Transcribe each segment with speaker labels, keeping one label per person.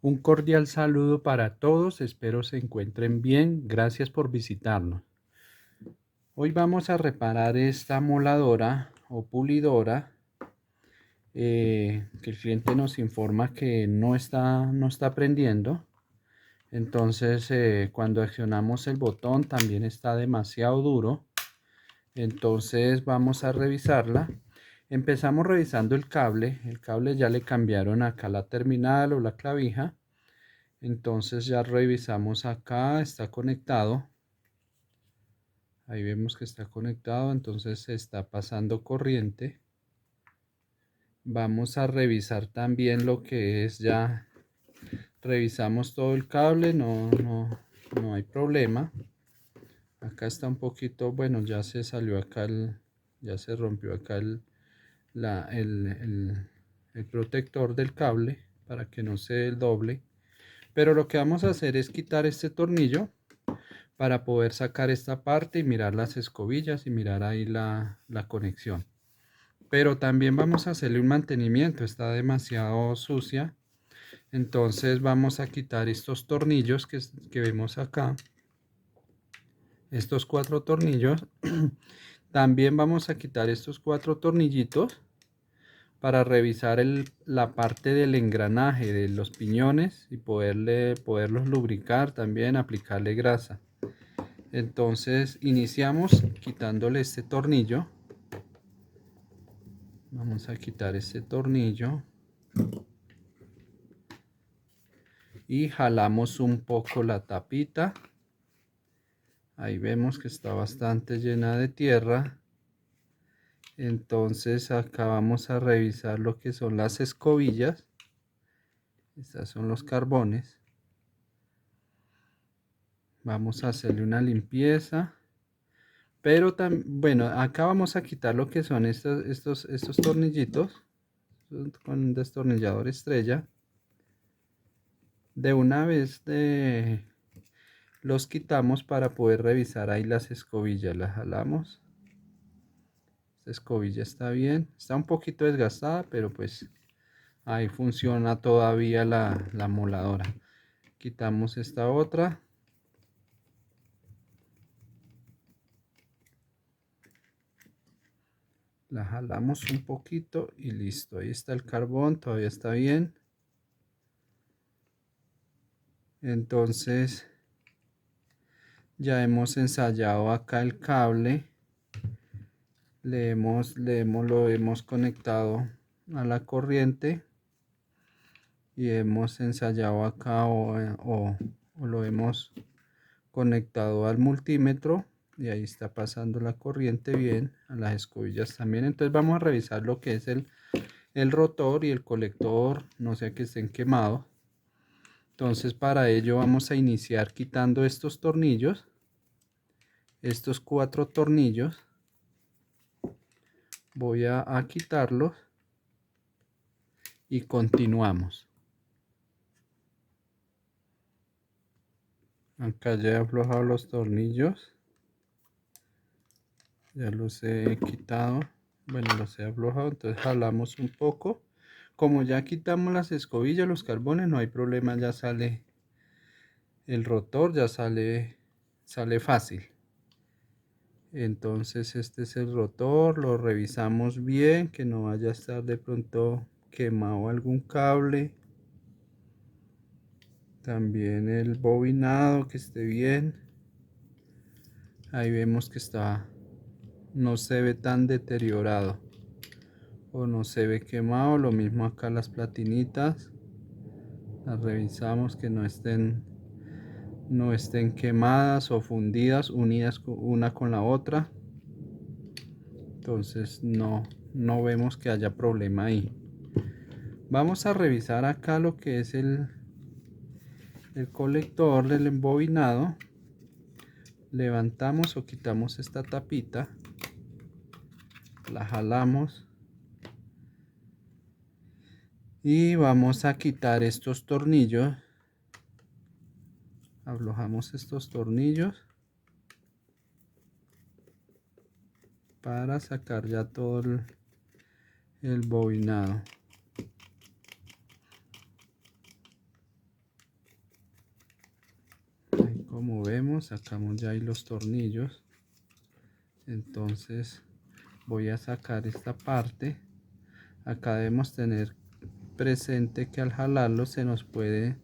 Speaker 1: Un cordial saludo para todos, espero se encuentren bien, gracias por visitarnos. Hoy vamos a reparar esta moladora o pulidora que el cliente nos informa que no está prendiendo. Entonces cuando accionamos el botón también está demasiado duro. Entonces vamos a revisarla. Empezamos revisando el cable ya le cambiaron acá la terminal o la clavija. Entonces ya revisamos acá, está conectado. Ahí vemos que está conectado, entonces se está pasando corriente. Vamos a revisar también lo que es ya. Revisamos todo el cable, no hay problema. Acá está un poquito, bueno, ya se salió acá, ya se rompió acá el protector del cable para que no se doble. Pero lo que vamos a hacer es quitar este tornillo para poder sacar esta parte y mirar las escobillas y mirar ahí la conexión. Pero también vamos a hacerle un mantenimiento, está demasiado sucia. Entonces vamos a quitar estos tornillos que vemos acá. Estos 4 tornillos. También vamos a quitar estos 4 tornillitos para revisar la parte del engranaje de los piñones y poderlos lubricar también, aplicarle grasa. Entonces iniciamos quitándole este tornillo. Vamos a quitar este tornillo y jalamos un poco la tapita. Ahí vemos que está bastante llena de tierra. Entonces acá vamos a revisar lo que son las escobillas. Estos son los carbones. Vamos a hacerle una limpieza. Pero también, bueno, acá vamos a quitar lo que son estos tornillitos con un destornillador estrella. De una vez los quitamos para poder revisar ahí las escobillas. Las jalamos. Esta escobilla está bien. Está un poquito desgastada, pero pues ahí funciona todavía la moladora. Quitamos esta otra. La jalamos un poquito y listo. Ahí está el carbón, todavía está bien. Entonces ya hemos ensayado acá el cable. Lo hemos conectado a la corriente. Y hemos ensayado acá o lo hemos conectado al multímetro. Y ahí está pasando la corriente bien, a las escobillas también. Entonces vamos a revisar lo que es el rotor y el colector, no sea que estén quemados. Entonces para ello vamos a iniciar quitando estos tornillos, estos 4 tornillos. Voy a quitarlos y continuamos. Acá ya he aflojado los tornillos, ya los he quitado. Bueno, los he aflojado, entonces jalamos un poco. Como ya quitamos las escobillas, los carbones, no hay problema, ya sale el rotor, ya sale fácil. Entonces este es el rotor, lo revisamos bien, que no vaya a estar de pronto quemado algún cable. También el bobinado, que esté bien. Ahí vemos que no se ve tan deteriorado o no se ve quemado. Lo mismo acá las platinitas, las revisamos que no estén quemadas o fundidas, unidas una con la otra. Entonces no vemos que haya problema ahí. Vamos a revisar acá lo que es el colector del embobinado. Levantamos o quitamos esta tapita, la jalamos y vamos a quitar estos tornillos. Aflojamos estos tornillos para sacar ya todo el bobinado. Como vemos, sacamos ya ahí los tornillos. Entonces voy a sacar esta parte. Acá debemos tener presente que al jalarlo se nos puede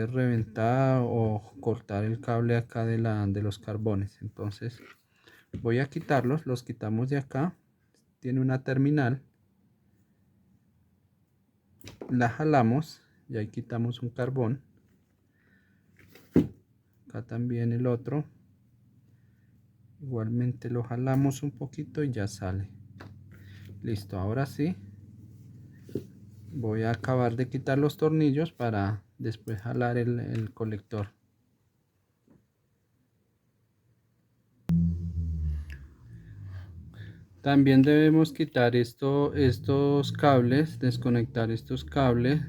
Speaker 1: reventar o cortar el cable acá de los carbones. Entonces voy a quitarlos, los quitamos de acá. Tiene una terminal, la jalamos y ahí quitamos un carbón. Acá también el otro, igualmente lo jalamos un poquito y ya sale. Listo, ahora sí voy a acabar de quitar los tornillos para después jalar el colector. También debemos quitar estos cables, desconectar estos cables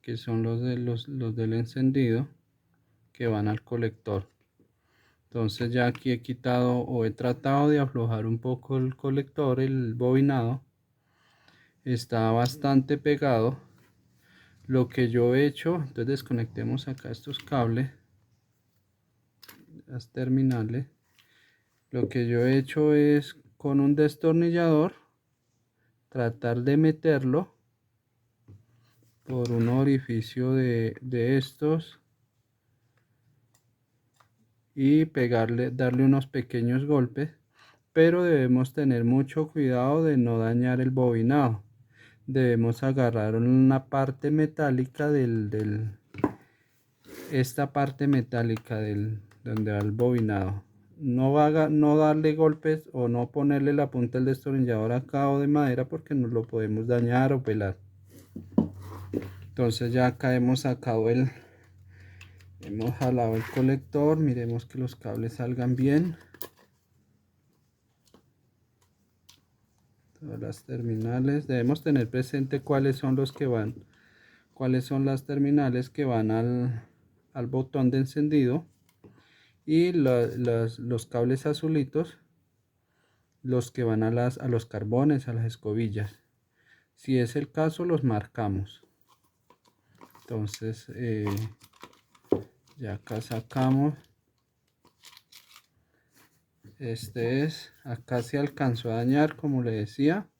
Speaker 1: que son los del encendido que van al colector. Entonces ya aquí he quitado o he tratado de aflojar un poco el colector, el bobinado. Está bastante pegado. Lo que yo he hecho, entonces desconectemos acá estos cables, las terminales. Lo que yo he hecho es con un destornillador tratar de meterlo por un orificio de estos y darle unos pequeños golpes, pero debemos tener mucho cuidado de no dañar el bobinado. Debemos agarrar una parte metálica esta parte metálica donde va el bobinado. No darle golpes o no ponerle la punta del destornillador acá o de madera porque nos lo podemos dañar o pelar. Entonces ya acá hemos sacado hemos jalado el colector. Miremos que los cables salgan bien. Todas las terminales. Debemos tener presente cuáles son cuáles son las terminales que van al botón de encendido. Y los cables azulitos, los que van a los carbones, a las escobillas. Si es el caso, los marcamos. Entonces, ya acá sacamos. Acá se alcanzó a dañar, como le decía.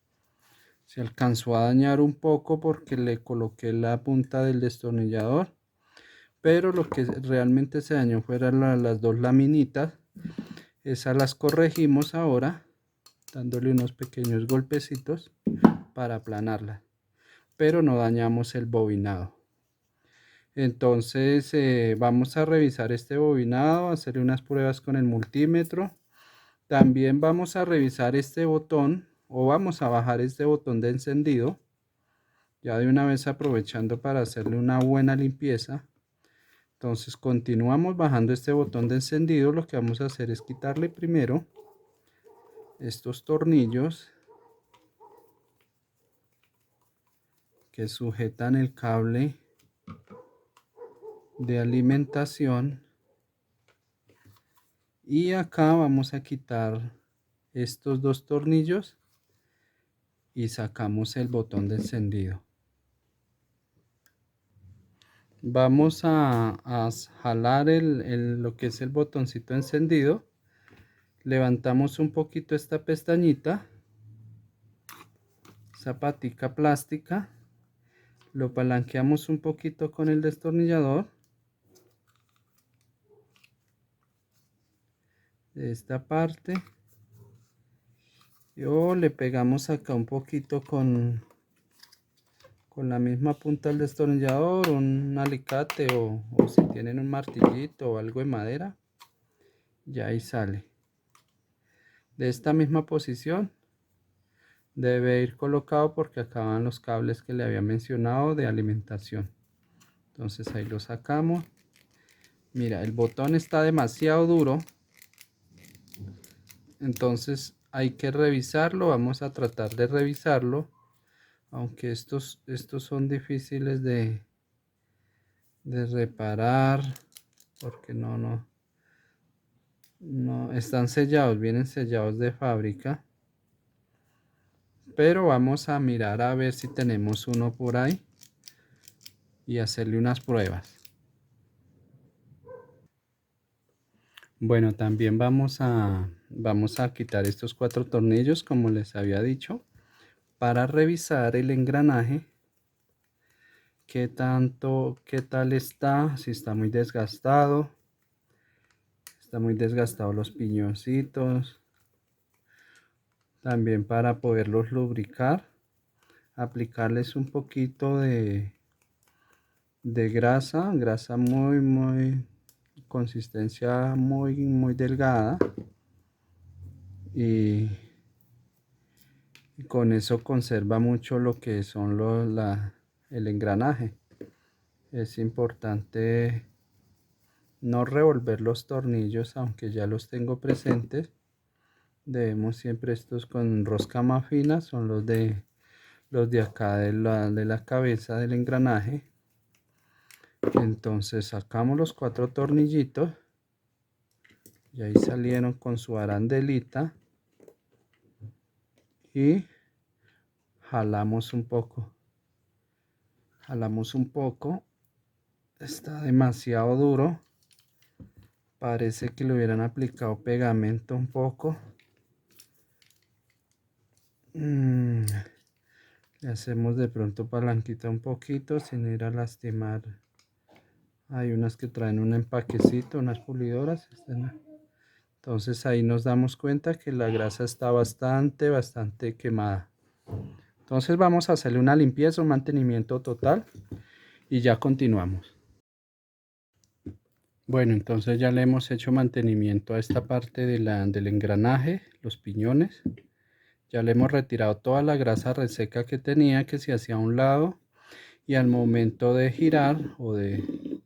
Speaker 1: Se alcanzó a dañar un poco porque le coloqué la punta del destornillador. Pero lo que realmente se dañó fueron las dos laminitas. Esas las corregimos ahora, dándole unos pequeños golpecitos para aplanarla, pero no dañamos el bobinado. Entonces vamos a revisar este bobinado, hacerle unas pruebas con el multímetro. También vamos a revisar este botón o vamos a bajar este botón de encendido, ya de una vez aprovechando para hacerle una buena limpieza. Entonces continuamos bajando este botón de encendido. Lo que vamos a hacer es quitarle primero estos tornillos que sujetan el cable de alimentación, y acá vamos a quitar estos dos tornillos y sacamos el botón de encendido. Vamos a jalar lo que es el botoncito encendido. Levantamos un poquito esta pestañita, esa patica plástica, lo palanqueamos un poquito con el destornillador de esta parte, o le pegamos acá un poquito con la misma punta del destornillador, un alicate o si tienen un martillito o algo de madera, ya ahí sale. De esta misma posición debe ir colocado porque acá van los cables que le había mencionado de alimentación. Entonces ahí lo sacamos. Mira, el botón está demasiado duro, entonces hay que revisarlo. Vamos a tratar de revisarlo, aunque estos son difíciles de reparar porque no están sellados, vienen sellados de fábrica, pero vamos a mirar a ver si tenemos uno por ahí y hacerle unas pruebas. Bueno, también vamos a quitar estos 4 tornillos, como les había dicho, para revisar el engranaje, qué tal está, si está muy desgastado. Está muy desgastado los piñoncitos. También para poderlos lubricar, aplicarles un poquito de grasa muy, consistencia muy delgada. Y, y con eso conserva mucho lo que son el engranaje. Es importante no revolver los tornillos, aunque ya los tengo presentes. Debemos siempre, estos con rosca más fina, son los de acá de la cabeza del engranaje. Entonces sacamos los 4 tornillitos y ahí salieron con su arandelita y jalamos un poco. Jalamos un poco. Está demasiado duro. Parece que le hubieran aplicado pegamento un poco. Le hacemos de pronto palanquita un poquito sin ir a lastimar. Hay unas que traen un empaquecito, unas pulidoras. Entonces ahí nos damos cuenta que la grasa está bastante quemada. Entonces vamos a hacerle una limpieza, un mantenimiento total y ya continuamos. Bueno, entonces ya le hemos hecho mantenimiento a esta parte del engranaje, los piñones. Ya le hemos retirado toda la grasa reseca que tenía, que se hacía a un lado, y al momento de girar o de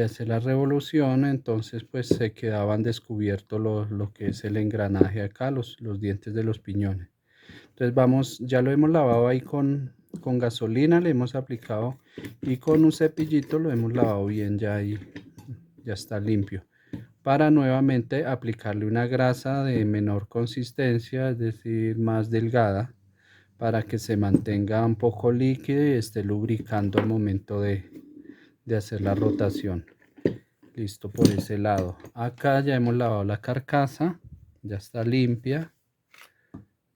Speaker 1: hacer la revolución, entonces pues se quedaban descubiertos lo que es el engranaje acá, los dientes de los piñones. Entonces ya lo hemos lavado ahí con gasolina, le hemos aplicado, y con un cepillito lo hemos lavado bien, ya ahí ya está limpio, para nuevamente aplicarle una grasa de menor consistencia, es decir, más delgada, para que se mantenga un poco líquido y esté lubricando al momento de hacer la rotación. Listo por ese lado. Acá ya hemos lavado la carcasa, ya está limpia.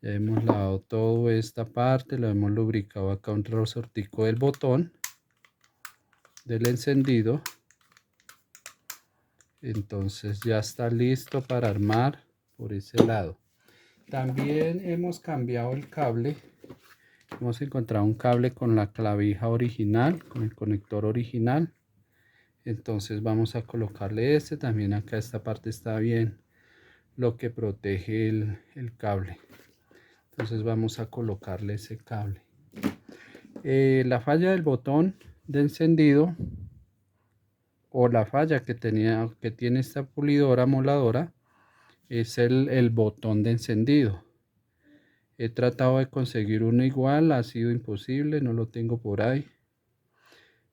Speaker 1: Ya hemos lavado toda esta parte, lo hemos lubricado acá un resortico del botón del encendido. Entonces ya está listo para armar por ese lado. También hemos cambiado el cable. Hemos encontrado un cable con la clavija original, con el conector original. Entonces vamos a colocarle este. También acá esta parte está bien, lo que protege el cable. Entonces vamos a colocarle ese cable. La falla del botón de encendido, o la falla que tiene esta pulidora moladora, es el botón de encendido. He tratado de conseguir uno igual, ha sido imposible, no lo tengo por ahí.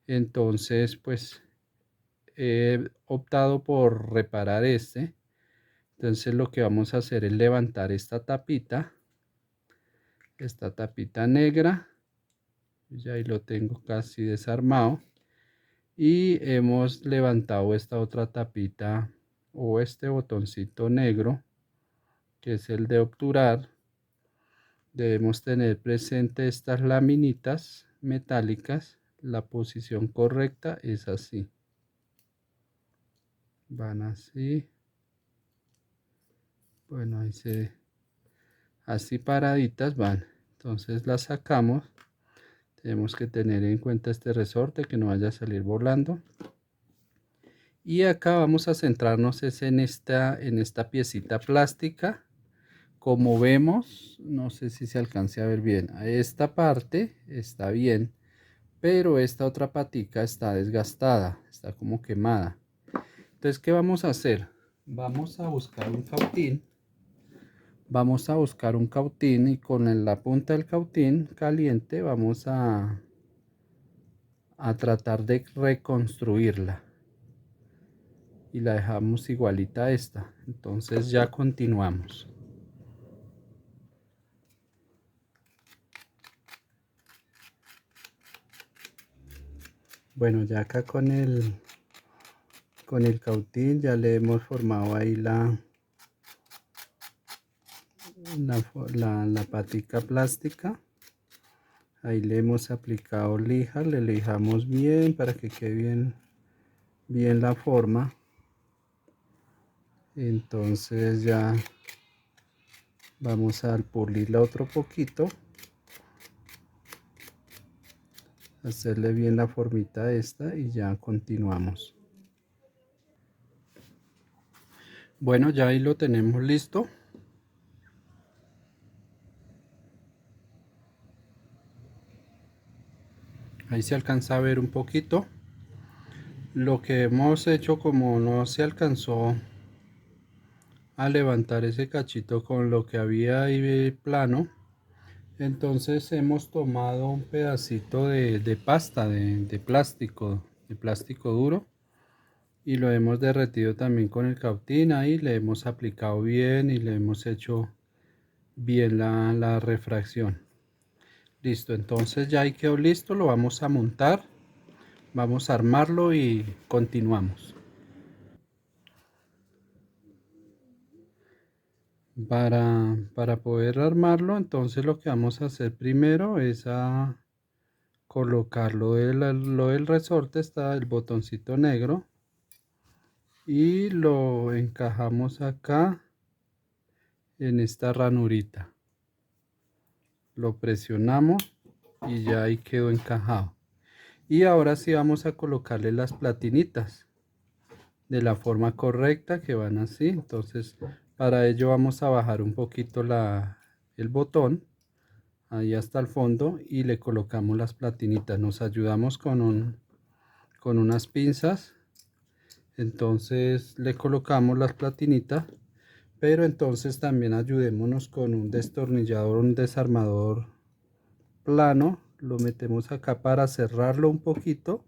Speaker 1: Entonces pues he optado por reparar este. Entonces lo que vamos a hacer es levantar esta tapita negra. Ya ahí lo tengo casi desarmado. Y hemos levantado esta otra tapita, o este botoncito negro, que es el de obturar. Debemos tener presente estas laminitas metálicas. La posición correcta es así. Van así. Bueno, así paraditas van. Entonces las sacamos. Tenemos que tener en cuenta este resorte, que no vaya a salir volando. Y acá vamos a centrarnos en esta piecita plástica. Como vemos, no sé si se alcance a ver bien, esta parte está bien, pero esta otra patica está desgastada, está como quemada. Entonces, ¿qué vamos a hacer? Vamos a buscar un cautín. Vamos a buscar un cautín, y con la punta del cautín caliente vamos a tratar de reconstruirla. Y la dejamos igualita a esta. Entonces ya continuamos. Bueno, ya acá con Con el cautín ya le hemos formado ahí la patica plástica. Ahí le hemos aplicado lija, le lijamos bien para que quede bien la forma. Entonces ya vamos a pulirla otro poquito, hacerle bien la formita esta y ya continuamos. Bueno, ya ahí lo tenemos listo. Ahí se alcanza a ver un poquito. Lo que hemos hecho, como no se alcanzó a levantar ese cachito con lo que había ahí plano, entonces hemos tomado un pedacito de pasta de plástico duro, y lo hemos derretido también con el cautín. Ahí le hemos aplicado bien y le hemos hecho bien la refracción. Listo, entonces ya ahí quedó listo, lo vamos a montar, vamos a armarlo y continuamos. Para poder armarlo, entonces lo que vamos a hacer primero es a colocarlo lo del resorte, está el botoncito negro, y lo encajamos acá en esta ranurita, lo presionamos y ya ahí quedó encajado. Y ahora sí vamos a colocarle las platinitas de la forma correcta, que van así. Entonces para ello vamos a bajar un poquito el botón ahí hasta el fondo y le colocamos las platinitas. Nos ayudamos con unas pinzas, entonces le colocamos las platinitas, pero entonces también ayudémonos con un destornillador, un desarmador plano, lo metemos acá para cerrarlo un poquito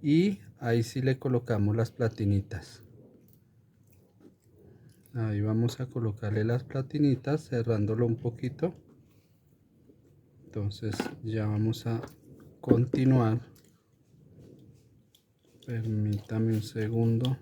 Speaker 1: y ahí sí le colocamos las platinitas. Ahí vamos a colocarle las platinitas cerrándolo un poquito. Entonces ya vamos a continuar. Permítame un segundo.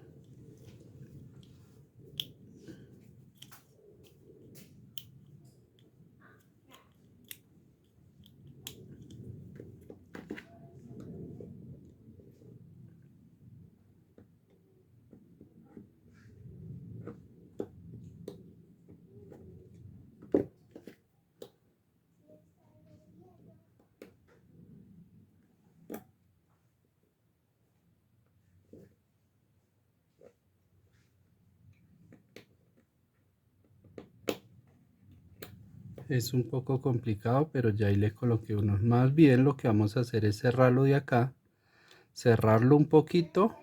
Speaker 1: Es un poco complicado, pero ya ahí le coloqué unos. Más bien lo que vamos a hacer es cerrarlo de acá, cerrarlo un poquito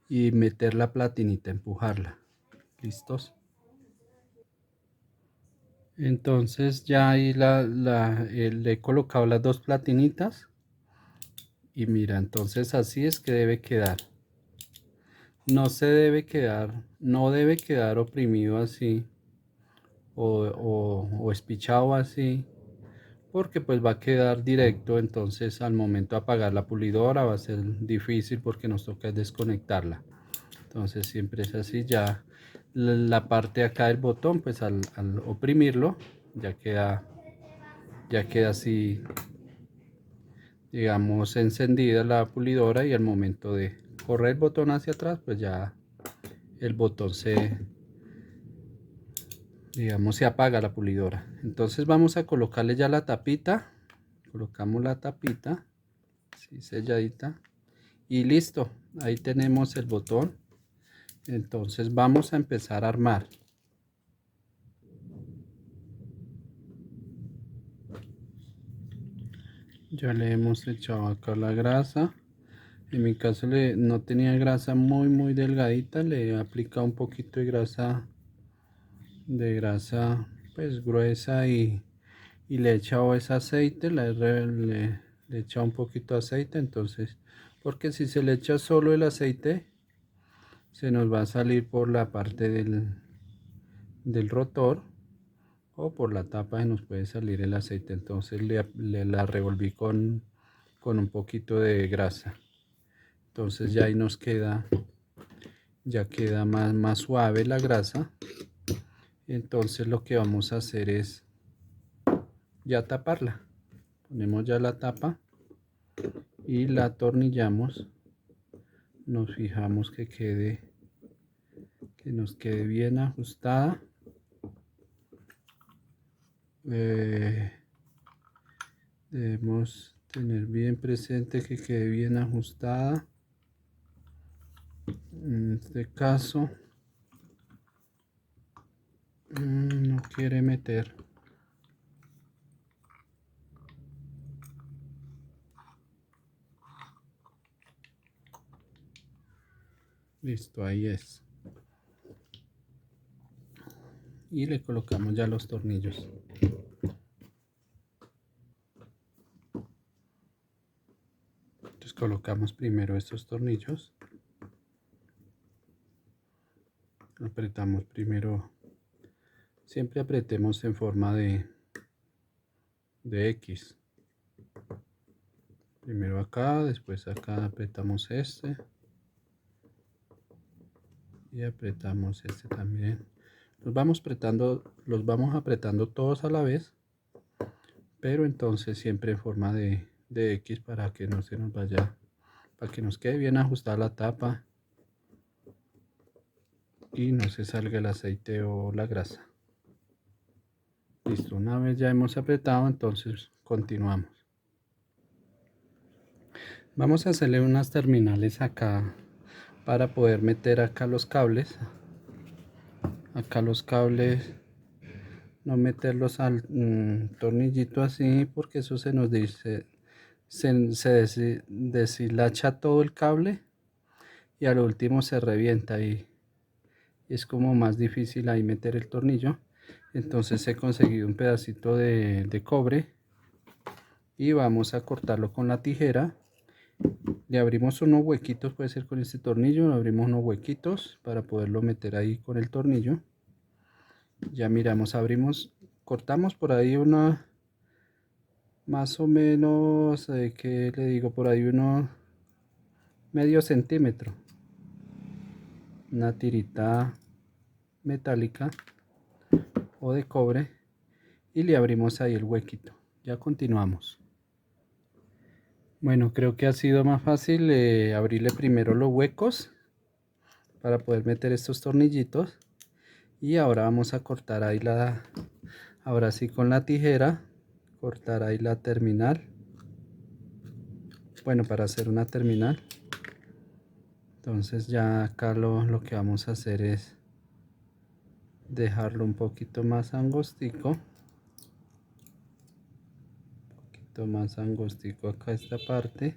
Speaker 1: y meter la platinita, empujarla. ¿Listos? Entonces ya ahí le he colocado las dos platinitas y mira, entonces así es que debe quedar. No se debe quedar, no debe quedar oprimido así o espichado así, porque pues va a quedar directo. Entonces al momento de apagar la pulidora va a ser difícil porque nos toca desconectarla. Entonces siempre es así. Ya la parte de acá del botón, pues al oprimirlo ya queda así, digamos, encendida la pulidora, y al momento de correr el botón hacia atrás, pues ya el botón digamos, se apaga la pulidora. Entonces vamos a colocarle ya la tapita. Colocamos la tapita así selladita y listo. Ahí tenemos el botón. Entonces vamos a empezar a armar. Ya le hemos echado acá la grasa. En mi caso no tenía grasa muy delgadita, le he aplicado un poquito de grasa pues gruesa, y le he echado ese aceite, le he echado un poquito de aceite. Entonces, porque si se le echa solo el aceite, se nos va a salir por la parte del rotor, o por la tapa se nos puede salir el aceite. Entonces la revolví con un poquito de grasa. Entonces ya ahí nos queda ya queda más suave la grasa. Entonces lo que vamos a hacer es ya taparla. Ponemos ya la tapa y la atornillamos. Nos fijamos que nos quede bien ajustada. Debemos tener bien presente que quede bien ajustada. En este caso no quiere meter. Listo, ahí es. Y le colocamos ya los tornillos. Entonces colocamos primero estos tornillos. Apretamos primero. Siempre apretemos en forma de X. Primero acá, después acá apretamos este. Y apretamos este también. Los vamos apretando todos a la vez, pero entonces siempre en forma de X para que no se nos vaya, para que nos quede bien ajustada la tapa y no se salga el aceite o la grasa. Listo, una vez ya hemos apretado, entonces continuamos. Vamos a hacerle unas terminales acá para poder meter acá los cables. Acá los cables, no meterlos al tornillito así porque eso se nos dice, se deshilacha todo el cable y al último se revienta y es como más difícil ahí meter el tornillo. Entonces he conseguido un pedacito de cobre y vamos a cortarlo con la tijera. Le abrimos unos huequitos, puede ser con este tornillo, abrimos unos huequitos para poderlo meter ahí con el tornillo. Ya miramos, abrimos, cortamos por ahí una, más o menos, que le digo, por ahí uno medio centímetro, una tirita metálica o de cobre y le abrimos ahí el huequito. Ya continuamos. Bueno, creo que ha sido más fácil abrirle primero los huecos para poder meter estos tornillitos y ahora vamos a cortar ahí ahora sí con la tijera, cortar ahí la terminal. Bueno, para hacer una terminal. Entonces ya acá lo que vamos a hacer es dejarlo un poquito más angostico. Un poquito más angostico acá esta parte.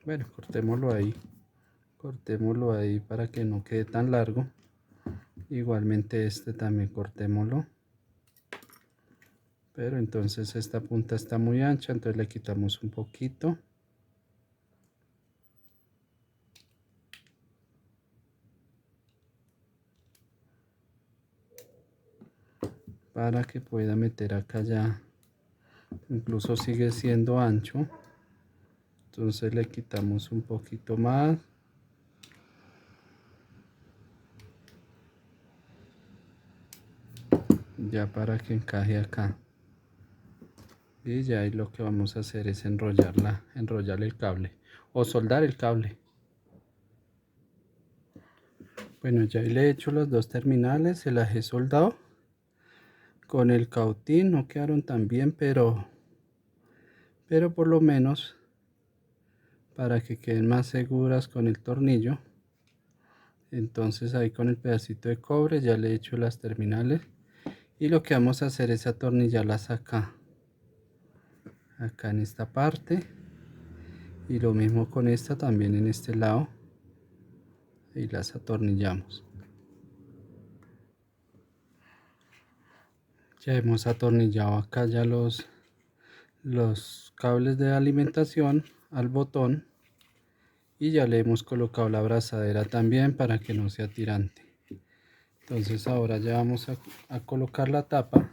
Speaker 1: Bueno, cortémoslo ahí para que no quede tan largo. Igualmente este también cortémoslo, pero entonces esta punta está muy ancha, entonces le quitamos un poquito para que pueda meter acá ya. Incluso sigue siendo ancho, entonces le quitamos un poquito más. Ya para que encaje acá. Y ya ahí lo que vamos a hacer es enrollar el cable o soldar el cable. Bueno, ya ahí le he hecho las dos terminales, se las he soldado con el cautín. No quedaron tan bien, pero por lo menos para que queden más seguras con el tornillo. Entonces ahí con el pedacito de cobre ya le he hecho las terminales y lo que vamos a hacer es atornillarlas acá en esta parte, y lo mismo con esta también en este lado, y las atornillamos. Ya hemos atornillado acá ya los cables de alimentación al botón y ya le hemos colocado la abrazadera también para que no sea tirante. Entonces ahora ya vamos a colocar la tapa.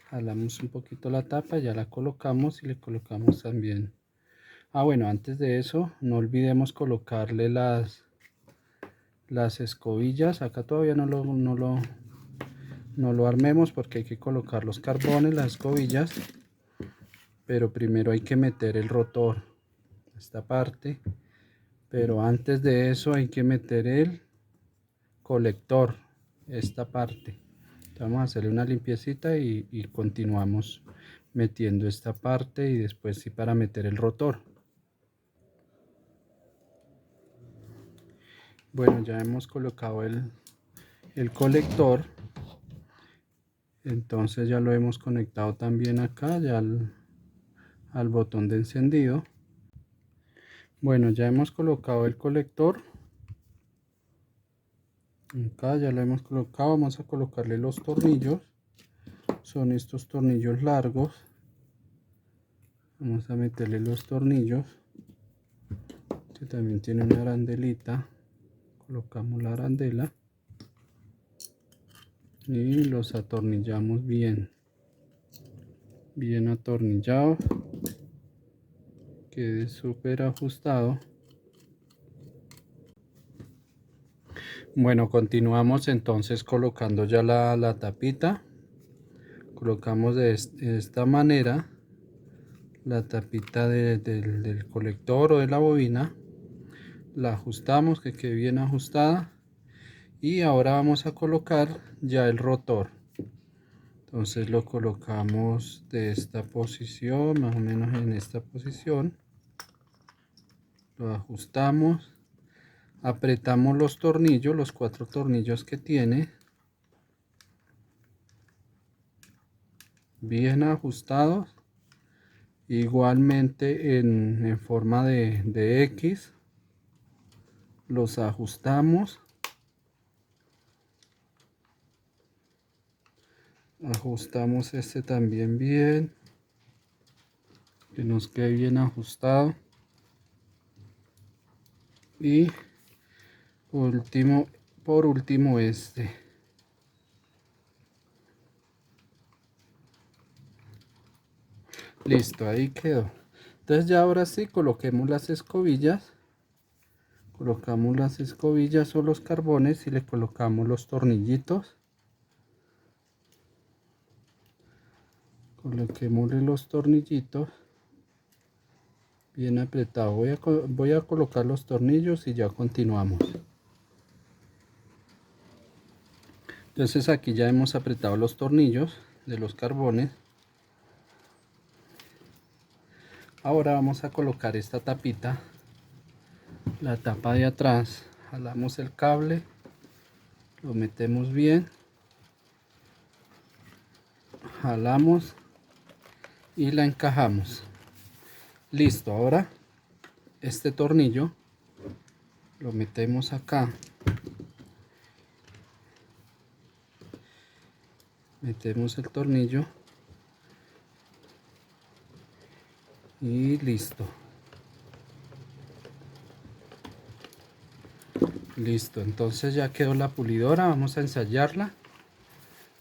Speaker 1: Jalamos un poquito la tapa, ya la colocamos y le colocamos también. Bueno, antes de eso no olvidemos colocarle las escobillas. Acá todavía no lo armemos porque hay que colocar los carbones, las escobillas, pero primero hay que meter el rotor, esta parte, pero antes de eso hay que meter el colector, esta parte. Vamos a hacerle una limpiecita y continuamos metiendo esta parte y después sí para meter el rotor. Bueno, ya hemos colocado el colector, entonces ya lo hemos conectado también acá ya al botón de encendido. Bueno, ya hemos colocado el colector, acá ya lo hemos colocado. Vamos a colocarle los tornillos, son estos tornillos largos. Vamos a meterle los tornillos, que también tiene una arandelita. Colocamos la arandela y los atornillamos bien atornillado, quede súper ajustado. Bueno, continuamos entonces colocando ya la tapita. Colocamos de esta manera la tapita del colector o de la bobina, la ajustamos que quede bien ajustada y ahora vamos a colocar ya el rotor. Entonces lo colocamos de esta posición, más o menos en esta posición, lo ajustamos, apretamos los tornillos, los 4 tornillos que tiene, bien ajustados, igualmente en forma de X, los ajustamos, ajustamos este también bien, que nos quede bien ajustado, y por último este. Listo, ahí quedó. Entonces ya ahora sí coloquemos las escobillas, colocamos las escobillas o los carbones y le colocamos los tornillitos. Coloquémosle los tornillitos bien apretado. Voy a colocar los tornillos y ya continuamos. Entonces aquí ya hemos apretado los tornillos de los carbones. Ahora vamos a colocar esta tapita, la tapa de atrás. Jalamos el cable, lo metemos bien, jalamos y la encajamos. Listo, ahora este tornillo lo metemos acá, metemos el tornillo y listo. Listo, entonces ya quedó la pulidora. Vamos a ensayarla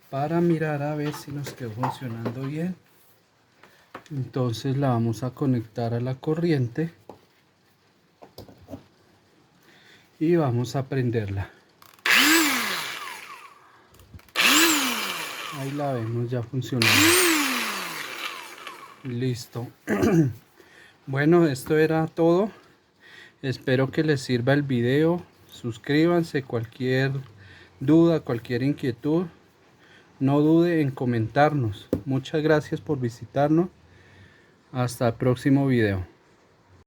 Speaker 1: para mirar a ver si nos quedó funcionando bien. Entonces la vamos a conectar a la corriente y vamos a prenderla. Ahí la vemos ya funcionando. Listo. Bueno, esto era todo. Espero que les sirva el video. Suscríbanse, cualquier duda, cualquier inquietud, no dude en comentarnos. Muchas gracias por visitarnos. Hasta el próximo video.